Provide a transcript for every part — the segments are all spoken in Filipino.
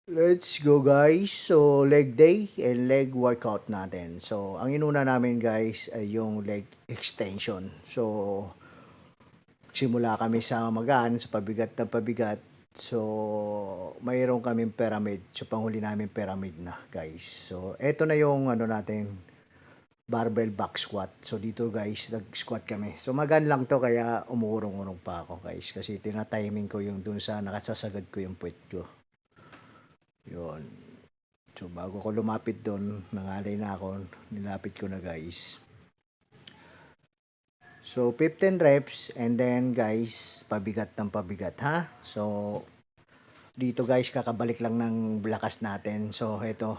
Let's go guys. So leg day and leg workout natin. So ang inuna namin guys ay yung leg extension. So simula kami sa magaan, sa pabigat na pabigat. So mayroon kaming pyramid. So panghuli namin pyramid na guys. So eto na yung ano natin, barbell back squat. So dito guys, nag-squat kami. So magaan lang to kaya umuurong-urong pa ako guys. Kasi tina-timing ko yung dun sa nakasasagad ko yung puwet ko. Yun. So, bago ko lumapit doon, nangalay na ako, nilapit ko na guys. So, 15 reps and then guys, pabigat ng pabigat ha. So, dito guys, kakabalik lang ng lakas natin. So, ito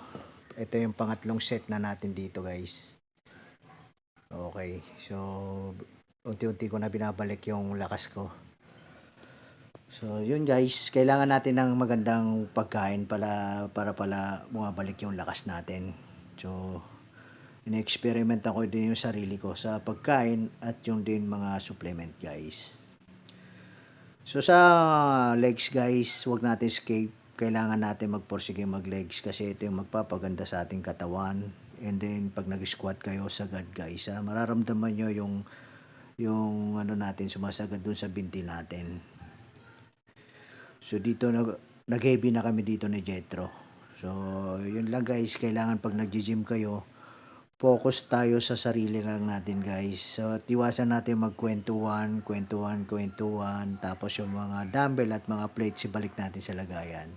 yung pangatlong set na natin dito guys. Okay, so, unti-unti ko na binabalik yung lakas ko. So, yun guys, kailangan natin ng magandang pagkain para pala bumabalik yung lakas natin. So, ine-experiment ako din yung sarili ko sa pagkain at yung din mga supplement guys. So sa legs guys, wag natin escape. Kailangan natin magporsige mag-legs kasi ito yung magpapaganda sa ating katawan. And then pag nag-squat kayo sagad guys, mararamdaman nyo yung ano natin sumasagad dun sa binti natin. So dito nag-heavy na kami dito ni Jetro. So yun lang guys, kailangan pag nag-gym kayo, focus tayo sa sarili lang natin guys. So tiwasan natin magkwentuhan, kwentuhan, tapos yung mga dumbbell at mga plates ibalik natin sa lagayan.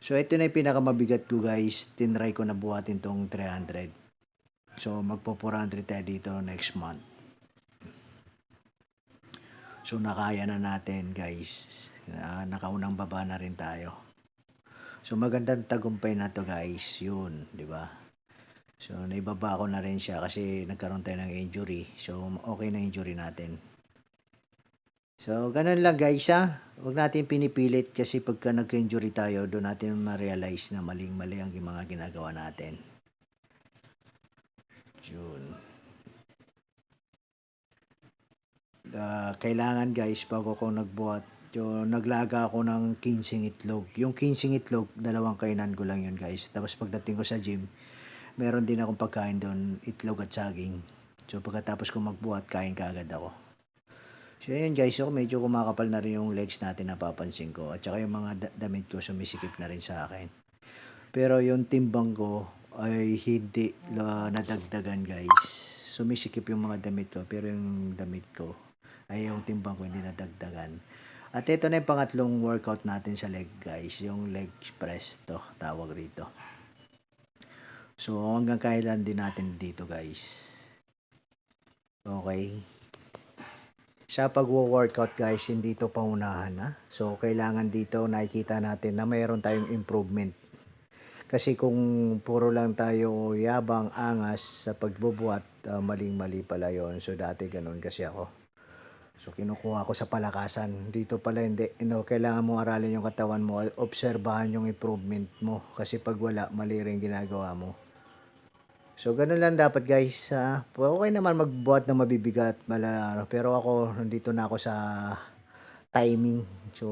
So ito na yung pinakamabigat ko guys, tinry ko na buhatin tong 300. So magpo 400 tayo dito next month. So nakaya na natin guys. Nakaunang baba na rin tayo. So magandang tagumpay na to guys, yun, di ba? So naibaba ko na rin siya kasi nagkaroon tayo ng injury. So okay na injury natin. So ganun lang guys ha. Huwag natin pinipilit kasi pagka nagka-injury tayo, doon natin ma-realize na maling-mali ang mga ginagawa natin. Yun. Kailangan guys, bago ko nagbuhat, naglaga ako ng 15 itlog. Yung 15 itlog, dalawang kainan ko lang yun guys. Tapos pagdating ko sa gym, meron din akong pagkain doon, itlog at saging. So pagkatapos ko magbuhat, kain kaagad ako. So yun guys, so medyo kumakapal na rin yung legs natin napapansin ko. At saka yung mga damit ko sumisikip na rin sa akin. Pero yung timbang ko ay hindi nadagdagan guys. Sumisikip yung mga damit ko pero yung damit ko ay yung timbang ko hindi nadagdagan. At ito na yung pangatlong workout natin sa leg guys. Yung leg press to tawag rito. So hanggang kailan din natin dito guys. Okay. Sa pag-workout guys, hindi ito paunahan ha. So kailangan dito nakikita natin na mayroon tayong improvement. Kasi kung puro lang tayo yabang, angas sa pagbubuhat, maling-mali pala yon. So dati ganun kasi ako. So kinukuha ko sa palakasan. Dito pala hindi. Kailangan mo aralin yung katawan mo, obserbahan yung improvement mo. Kasi pag wala, mali rin ginagawa mo. So ganun lang dapat guys. Okay naman magbuhat ng mabibigat, pero ako, nandito na ako sa timing. So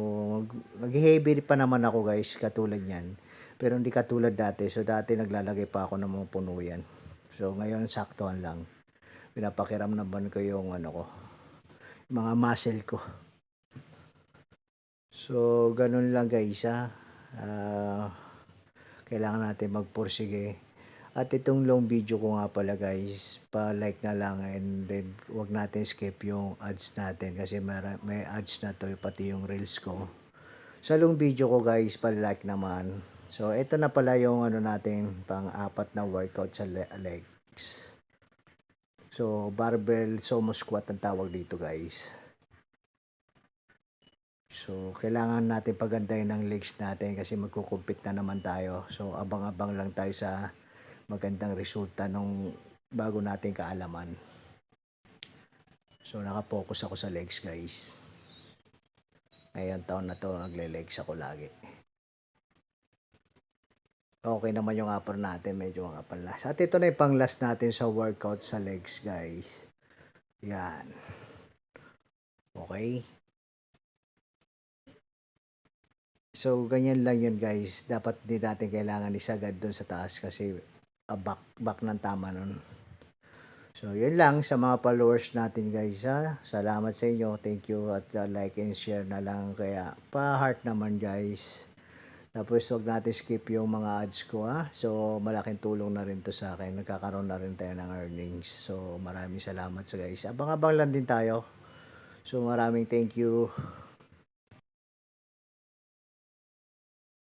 mag-heavy pa naman ako guys, katulad yan. Pero hindi katulad dati. So dati naglalagay pa ako ng mga puno yan. So ngayon saktuhan lang. Pinapakiram naman ko yung ano ko, mga muscle ko. So ganun lang guys kailangan natin magpursige. At itong long video ko nga pala guys, pa-like na lang and then wag natin skip yung ads natin kasi may ads na to pati yung reels ko. Sa long video ko guys, pa-like naman. So ito na pala yung ano natin pang-apat na workout sa legs. So barbell sumo squat ang tawag dito guys. So kailangan natin pagandahin ng legs natin kasi magkukumpit na naman tayo. So abang-abang lang tayo sa magandang resulta nung bago nating kaalaman. So nakapokus ako sa legs guys. Ngayong taon na to nagle-legs ako lagi. Okay naman yung upper natin, medyo ang upper last. At ito na yung pang last natin sa workout sa legs guys. Yan. Okay. So, ganyan lang yun guys. Dapat di natin kailangan isagad doon sa taas kasi back ng tama nun. So, yun lang sa mga followers natin guys ha. Salamat sa inyo. Thank you at like and share na lang. Kaya pa-heart naman guys. Tapos wag natin skip yung mga ads ko ha. So, malaking tulong na rin to sa akin. Nagkakaroon na rin tayo ng earnings. So, maraming salamat sa guys. Abang-abang lang din tayo. So, maraming thank you.